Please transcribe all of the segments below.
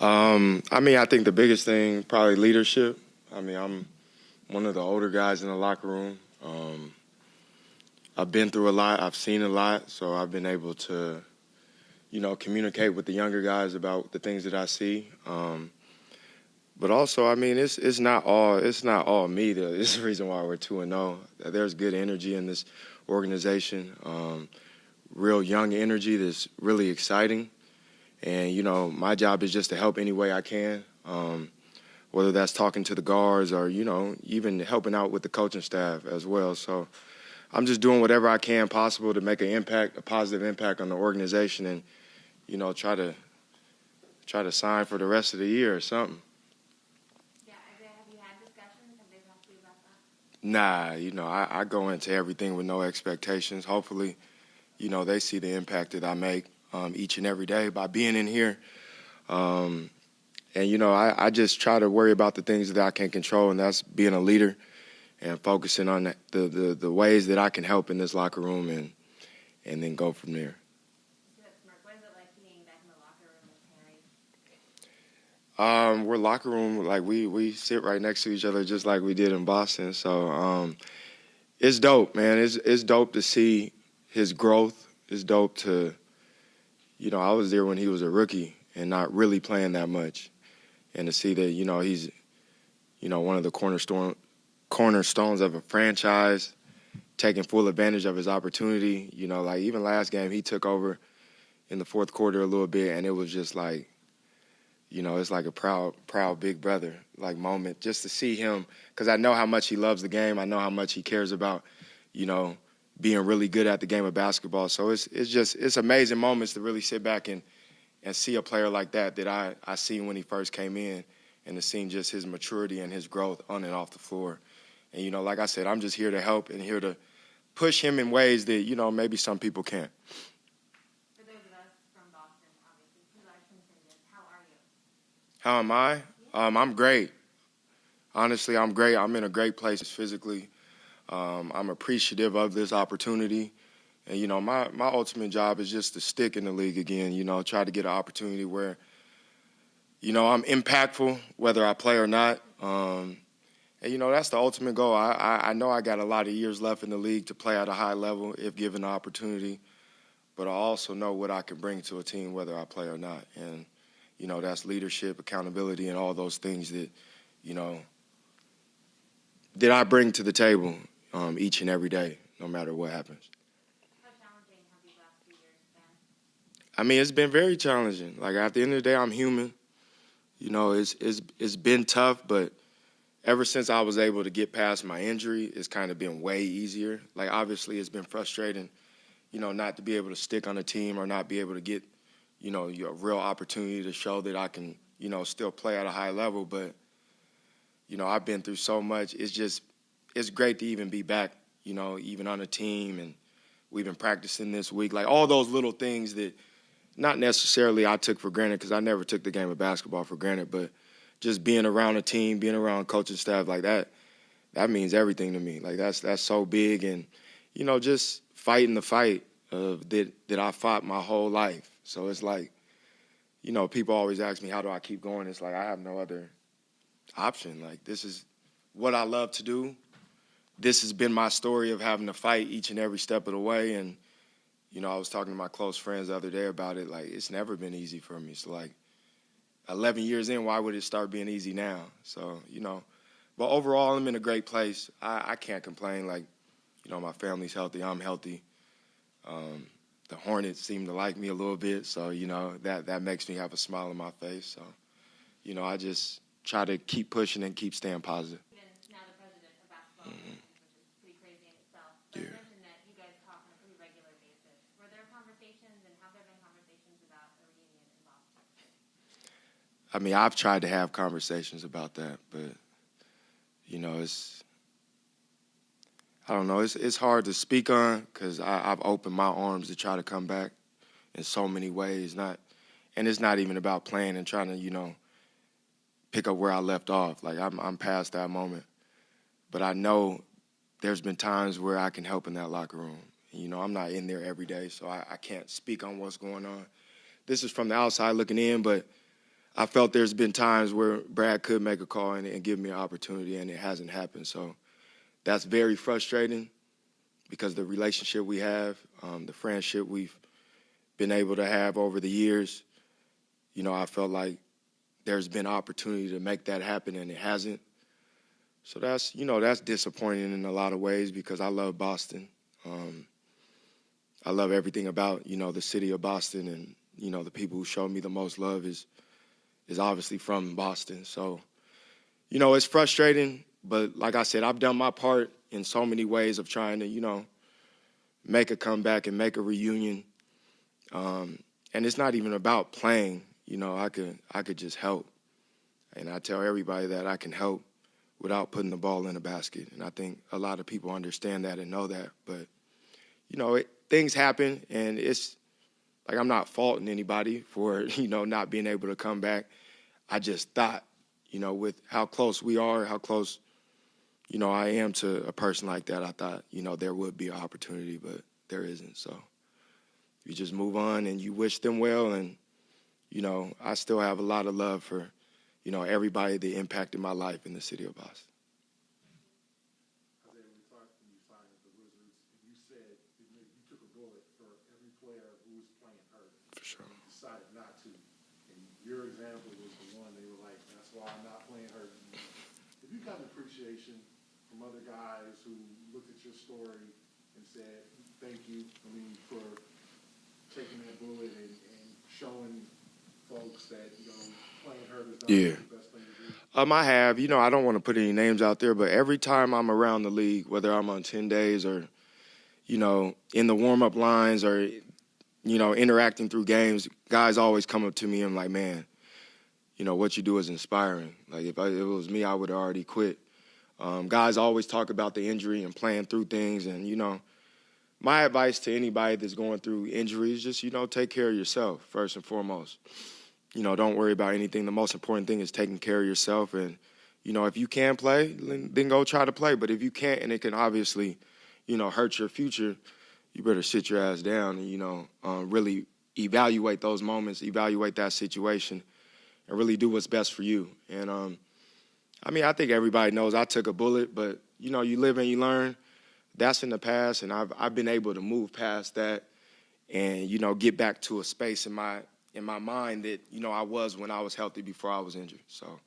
I mean, I think the biggest thing, probably leadership. I mean, I'm one of the older guys in the locker room. I've been through a lot. I've seen a lot, so I've been able to, communicate with the younger guys about the things that I see. But also, I mean, it's not all me. It's the reason why we're 2-0. There's good energy in this organization. Real young energy that's really exciting. And, my job is just to help any way I can, whether that's talking to the guards or, even helping out with the coaching staff as well. So I'm just doing whatever I can possible to make a positive impact on the organization and, try to sign for the rest of the year or something. Yeah, have you had discussions? Have they talked to you about that? Nah, I go into everything with no expectations. Hopefully, they see the impact that I make each and every day by being in here. And, I just try to worry about the things that I can control, and that's being a leader and focusing on the ways that I can help in this locker room and then go from there. What is it like being back in the locker room with Harry? We're locker room, like we sit right next to each other just like we did in Boston. So it's dope, man. It's dope to see his growth. It's dope to, I was there when he was a rookie and not really playing that much. And to see that, he's, one of the cornerstones of a franchise, taking full advantage of his opportunity. Like even last game, he took over in the fourth quarter a little bit, and it was just like, it's like a proud big brother like moment just to see him, because I know how much he loves the game. I know how much he cares about, being really good at the game of basketball. So it's amazing moments to really sit back and see a player like that I seen when he first came in, and to see just his maturity and his growth on and off the floor. And, like I said, I'm just here to help and here to push him in ways that, maybe some people can't. For those of us from Boston, obviously, who are contenders, how are you? How am I? Yeah. I'm great. Honestly, I'm great. I'm in a great place physically. I'm appreciative of this opportunity. And, my ultimate job is just to stick in the league again, try to get an opportunity where, I'm impactful, whether I play or not. And, that's the ultimate goal. I know I got a lot of years left in the league to play at a high level if given the opportunity. But I also know what I can bring to a team, whether I play or not. And, that's leadership, accountability, and all those things that, that I bring to the table each and every day, no matter what happens. How challenging have these last few years been? I mean, it's been very challenging. Like, at the end of the day, I'm human. It's been tough, but ever since I was able to get past my injury, it's kind of been way easier. Like, obviously, it's been frustrating, not to be able to stick on a team or not be able to get, a real opportunity to show that I can, still play at a high level. But, I've been through so much. It's great to even be back, even on a team. And we've been practicing this week. Like, all those little things that not necessarily I took for granted, because I never took the game of basketball for granted, but just being around a team, being around coaching staff like that means everything to me. Like, that's so big. And, just fighting the fight that I fought my whole life. So it's like, people always ask me, how do I keep going? It's like I have no other option. Like, this is what I love to do. This has been my story of having to fight each and every step of the way. And, I was talking to my close friends the other day about it. Like, it's never been easy for me. So, like, 11 years in, why would it start being easy now? So, but overall, I'm in a great place. I can't complain. Like, my family's healthy. I'm healthy. The Hornets seem to like me a little bit. So, that makes me have a smile on my face. So, I just try to keep pushing and keep staying positive. Even now the president of basketball, Mm-hmm. which is pretty crazy in itself. But Yeah. you mentioned that you guys talk on a pretty regular basis. Were there conversations, and have there been conversations about a reunion in Boston? I mean, I've tried to have conversations about that, but, I don't know. It's hard to speak on because I've opened my arms to try to come back in so many ways. And it's not even about playing and trying to, pick up where I left off. Like, I'm past that moment. But I know there's been times where I can help in that locker room. I'm not in there every day, so I can't speak on what's going on. This is from the outside looking in, but I felt there's been times where Brad could make a call and give me an opportunity, and it hasn't happened. So that's very frustrating because the relationship we have, the friendship we've been able to have over the years, I felt like there's been opportunity to make that happen, and it hasn't. So that's disappointing in a lot of ways because I love Boston. I love everything about, the city of Boston, and, the people who show me the most love is obviously from Boston. So, it's frustrating, but like I said, I've done my part in so many ways of trying to, make a comeback and make a reunion. And it's not even about playing. I could just help. And I tell everybody that I can help without putting the ball in the basket. And I think a lot of people understand that and know that. But, things happen, and it's like I'm not faulting anybody for, not being able to come back. I just thought, with how close we are, how close, I am to a person like that, I thought, there would be an opportunity, but there isn't. So you just move on and you wish them well. And, I still have a lot of love for, everybody that impacted my life in the city of Boston. When you signed with the Wizards, you said you took a bullet for every player who was playing hurt. For sure. And you decided not to. And your example was the one they were like, that's why I'm not playing hurt. Have you gotten appreciation from other guys who looked at your story and said, thank you, for taking that bullet and showing folks that, playing hurt is not the best thing to do? I have. I don't want to put any names out there, but every time I'm around the league, whether I'm on 10 days or, in the warm-up lines or, interacting through games, guys always come up to me and like, man, what you do is inspiring. Like, if it was me, I would have already quit. Guys always talk about the injury and playing through things. And, my advice to anybody that's going through injuries, just, take care of yourself first and foremost. Don't worry about anything. The most important thing is taking care of yourself. And, if you can play, then go try to play. But if you can't, and it can obviously, hurt your future, you better sit your ass down and, really evaluate those moments, evaluate that situation, and really do what's best for you. And, I think everybody knows I took a bullet, but, you live and you learn. That's in the past, and I've been able to move past that and, get back to a space in my mind that, I was when I was healthy before I was injured. So,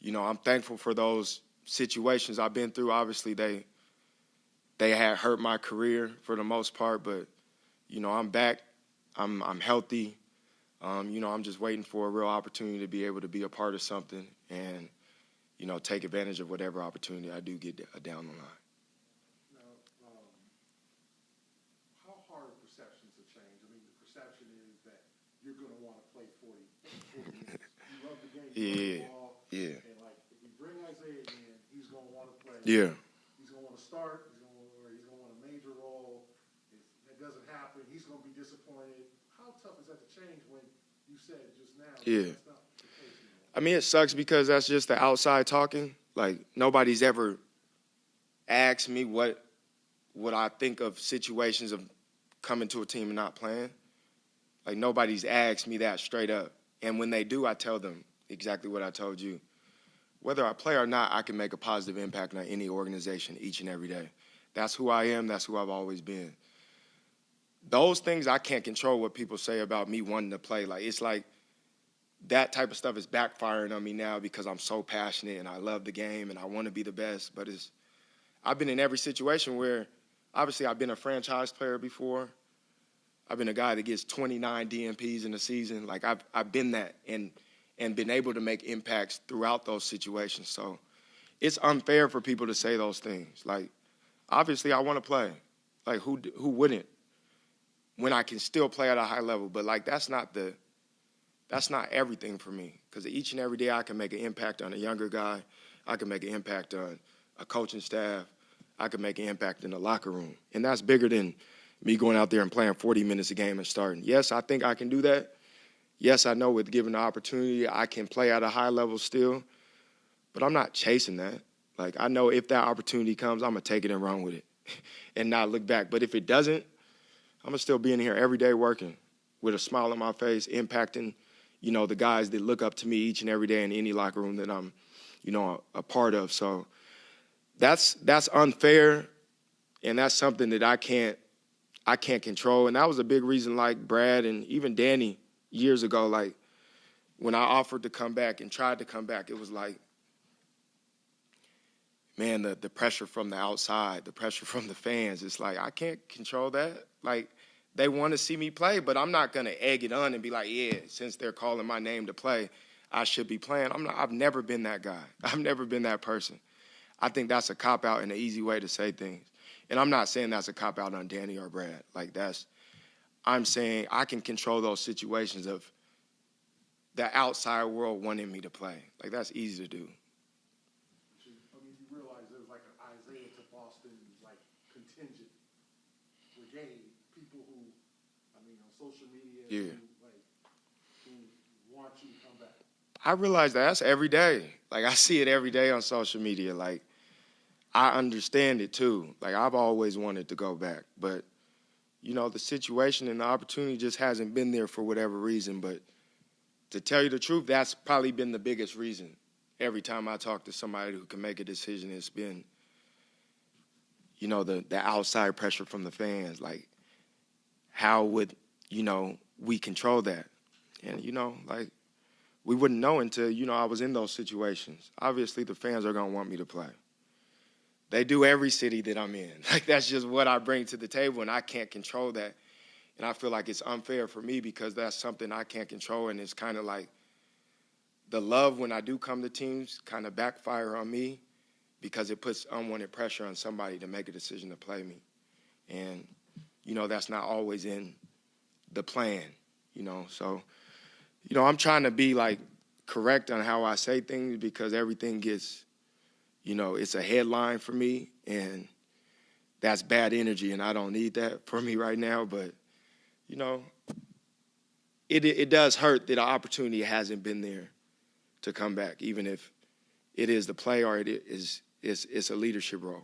I'm thankful for those situations I've been through. Obviously, they had hurt my career for the most part, but, I'm back. I'm healthy. I'm just waiting for a real opportunity to be able to be a part of something and, take advantage of whatever opportunity I do get down the line. Now, how hard are perceptions have changed? The perception is that you're going to want to play 40 minutes. You love the game, you love the ball. Yeah. And, if we bring Isaiah in, he's going to want to play. Yeah. He's going to want to start. He's going to want a major role. If that doesn't happen, he's going to be disappointed. How tough is that to change when you said just now that's not the case anymore? It sucks because that's just the outside talking. Like, nobody's ever asked me what I think of situations of coming to a team and not playing. Like, nobody's asked me that straight up. And when they do, I tell them exactly what I told you. Whether I play or not, I can make a positive impact on any organization each and every day. That's who I am. That's who I've always been. Those things I can't control what people say about me wanting to play. Like, it's like that type of stuff is backfiring on me now because I'm so passionate and I love the game and I want to be the best. But I've been in every situation where, obviously, I've been a franchise player before. I've been a guy that gets 29 DNPs in a season. Like, I've been that and been able to make impacts throughout those situations. So it's unfair for people to say those things. Like, obviously, I want to play. Like, who wouldn't when I can still play at a high level? But, like, that's not everything for me, because each and every day I can make an impact on a younger guy. I can make an impact on a coaching staff. I can make an impact in the locker room. And that's bigger than me going out there and playing 40 minutes a game and starting. Yes, I think I can do that. Yes, I know with given the opportunity, I can play at a high level still. But I'm not chasing that. Like, I know if that opportunity comes, I'm going to take it and run with it and not look back. But if it doesn't, I'm going to still be in here every day working with a smile on my face, impacting, you know, the guys that look up to me each and every day in any locker room that I'm, you know, a part of. So that's unfair, and that's something that I can't control. And that was a big reason, like Brad and even Danny years ago, like when I offered to come back and tried to come back, it was like, man, the pressure from the outside, the pressure from the fans, it's like I can't control that. Like, they want to see me play, but I'm not going to egg it on and be like, yeah, since they're calling my name to play, I should be playing. I've never been that guy. I've never been that person. I think that's a cop-out and an easy way to say things. And I'm not saying that's a cop-out on Danny or Brad. Like, I'm saying I can control those situations of the outside world wanting me to play. Like, that's easy to do. I mean, you realize there's like an Isaiah to Boston, like, contingent brigade, people who, I mean, on social media, Yeah. who want you to come back. I realize that's every day. Like, I see it every day on social media. Like, I understand it too. Like, I've always wanted to go back. But, you know, the situation and the opportunity just hasn't been there for whatever reason. But to tell you the truth, that's probably been the biggest reason. Every time I talk to somebody who can make a decision, it's been, you know, the outside pressure from the fans. Like, how would, you know, we control that? And, you know, like, we wouldn't know until, you know, I was in those situations. Obviously, the fans are going to want me to play. They do every city that I'm in. Like, that's just what I bring to the table, and I can't control that. And I feel like it's unfair for me because that's something I can't control, and it's kind of like the love when I do come to teams kind of backfire on me because it puts unwanted pressure on somebody to make a decision to play me. And, you know, that's not always in the plan, you know. So, you know, I'm trying to be, like, correct on how I say things because everything gets, you know, it's a headline for me, and that's bad energy, and I don't need that for me right now. But, you know, it does hurt that the opportunity hasn't been there to come back, even if it is the play or it's a leadership role.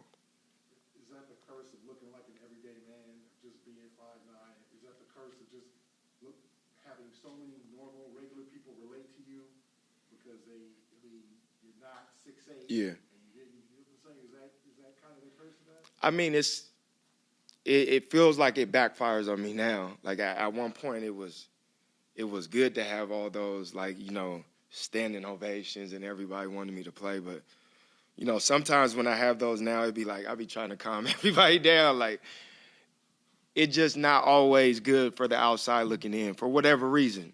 Is that the curse of looking like an everyday man, just being 5'9"? Is that the curse of just having so many normal, regular people relate to you because you're not 6'8"? Yeah. Is that kind of the curse of that? I mean, it feels like it backfires on me now. Like, at one point, it was good to have all those, like, you know, standing ovations and everybody wanted me to play. But, you know, sometimes when I have those now, it'd be like I be trying to calm everybody down. Like, it's just not always good for the outside looking in for whatever reason.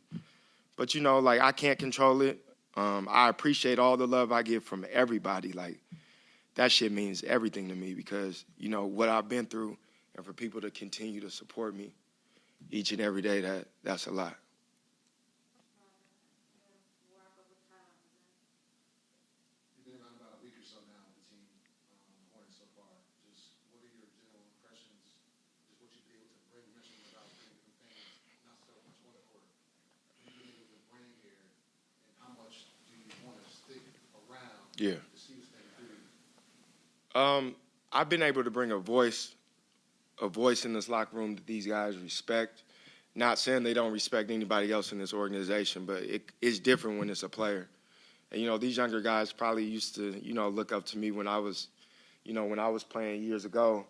But, you know, like, I can't control it. I appreciate all the love I get from everybody. Like, that shit means everything to me because, you know, what I've been through, and for people to continue to support me each and every day, that's a lot. You've been around about a week or so now with the team, the Hornets so far. Just what are your general impressions? Just what you've been able to bring, mentioning about bringing from fans, not so much on the court. What you've been able to bring here, and how much do you want to stick around Yeah. to see what's through you? I've been able to bring a voice in this locker room that these guys respect. Not saying they don't respect anybody else in this organization, but it's different when it's a player. And, you know, these younger guys probably used to, you know, look up to me when I was playing years ago.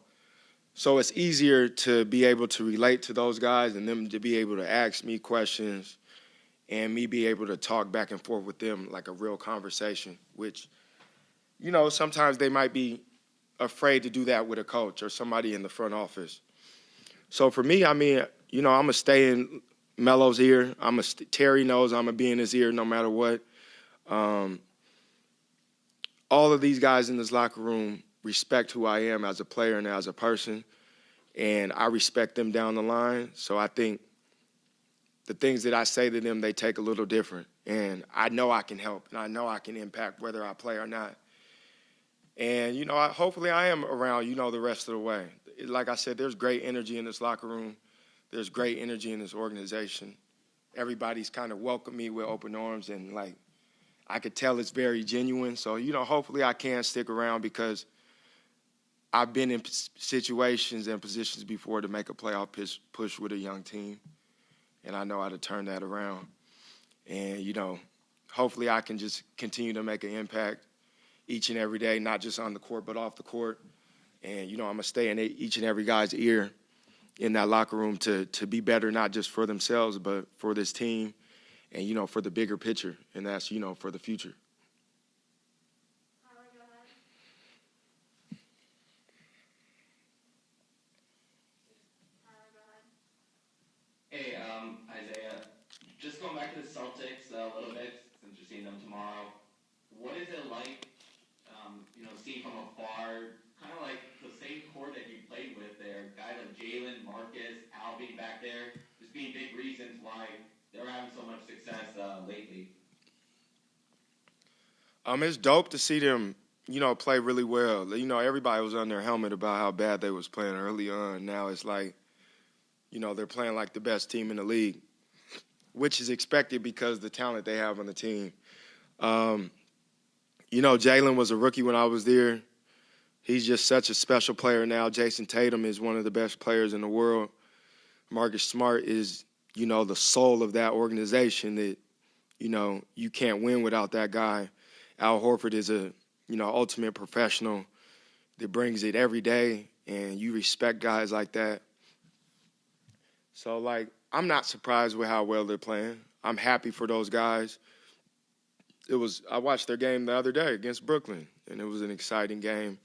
So it's easier to be able to relate to those guys and them to be able to ask me questions and me be able to talk back and forth with them like a real conversation, which, you know, sometimes they might be afraid to do that with a coach or somebody in the front office. So for me, I mean, you know, I'm going to stay in Melo's ear. Terry knows I'm going to be in his ear no matter what. All of these guys in this locker room respect who I am as a player and as a person, and I respect them down the line. So I think the things that I say to them, they take a little different. And I know I can help, and I know I can impact whether I play or not. And, you know, hopefully I am around, you know, the rest of the way. Like I said, there's great energy in this locker room. There's great energy in this organization. Everybody's kind of welcomed me with open arms, and, like, I could tell it's very genuine. So, you know, hopefully I can stick around because I've been in situations and positions before to make a playoff push with a young team, and I know how to turn that around. And, hopefully I can just continue to make an impact each and every day, not just on the court, but off the court. And, I'm going to stay in each and every guy's ear in that locker room to be better, not just for themselves, but for this team and, for the bigger picture. And that's, for the future. Tyler, go ahead. Tyler, go ahead. Hey, Isaiah, just going back to the Celtics a little bit, since you're seeing them tomorrow, what is it like, seeing from afar, kind of like the same core that you played with there, guys like Jalen, Marcus, Al being back there, just being big reasons why they're having so much success lately? It's dope to see them, play really well. Everybody was on their helmet about how bad they was playing early on. Now it's like, they're playing like the best team in the league, which is expected because of the talent they have on the team. Jalen was a rookie when I was there. He's just such a special player now. Jason Tatum is one of the best players in the world. Marcus Smart is, the soul of that organization that, you can't win without that guy. Al Horford is a, ultimate professional that brings it every day, and you respect guys like that. So, I'm not surprised with how well they're playing. I'm happy for those guys. I watched their game the other day against Brooklyn, and it was an exciting game.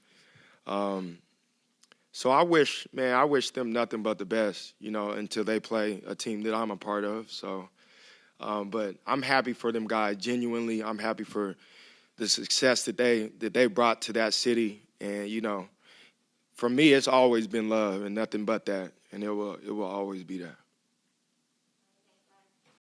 So I wish them nothing but the best, until they play a team that I'm a part of. So, but I'm happy for them guys. Genuinely, I'm happy for the success that they brought to that city. And, for me, it's always been love and nothing but that. And it will always be that.